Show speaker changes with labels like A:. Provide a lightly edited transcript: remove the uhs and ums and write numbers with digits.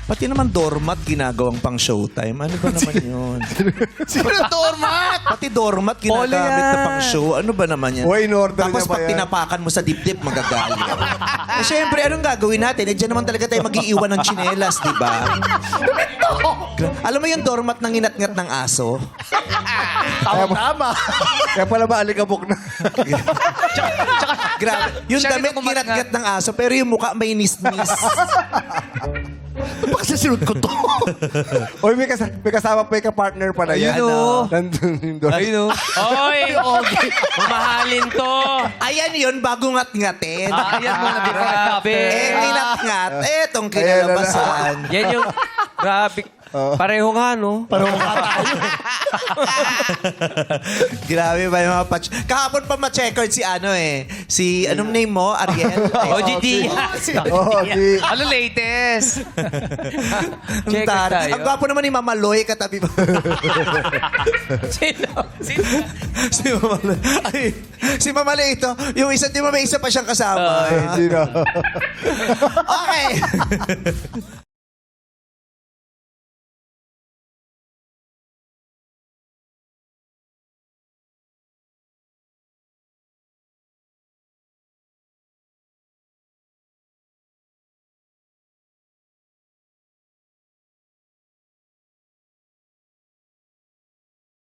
A: Pati naman doormat ginagawang pang showtime. Ano ba naman yun?
B: Sino doormat?
A: Pati doormat ginagamit na pang show. Ano ba naman yan?
C: Uy, in-order
A: Tapos
C: niya pa
A: pag
C: yan.
A: tinapakan mo sa dibdib, magagalit. Eh, syempre, anong gagawin natin? Eh, dyan naman talaga tayo mag-iiwan ng tsinelas, di ba? Alam mo yung doormat ng inat-ngat ng aso?
B: Tama.
C: Kaya pala ba alikabok na?
A: Grabe. Yung
D: Siya
A: damit
D: rin kumatngat.
A: inat-ngat ng aso, pero yung mukha may nis-nis.
B: Bakit sinunod ko to?
C: Uy, may kasama pa yung ka-partner pala yan.
D: Ayun, oh.
C: Nandun yung doon.
D: Ayun, Oy! Mamahalin to.
A: Ayan yun, bago ngat-ngatin.
D: Ayan mo na, grabe.
A: Eh, ninat-ngat. Etong kinalabasan.
D: Yan yung, grabe. Pareho nga, no?
A: Grabe ba yung mga patch? Kahapon pa ma-checkered si ano eh. Si, anong name mo? Ariel?
D: OG Diaz.
C: Oo, di.
D: Ano latest?
A: Ang
D: Checker
A: tar-
D: tayo.
A: Ang gwapo naman ni Mama Loy katabi mo.
D: Sino? Sino?
A: si Mama Loy. Ay, si Mama Loy ito. Yung isa, di ba may isa pa siyang kasama?
C: Sino?
A: Okay.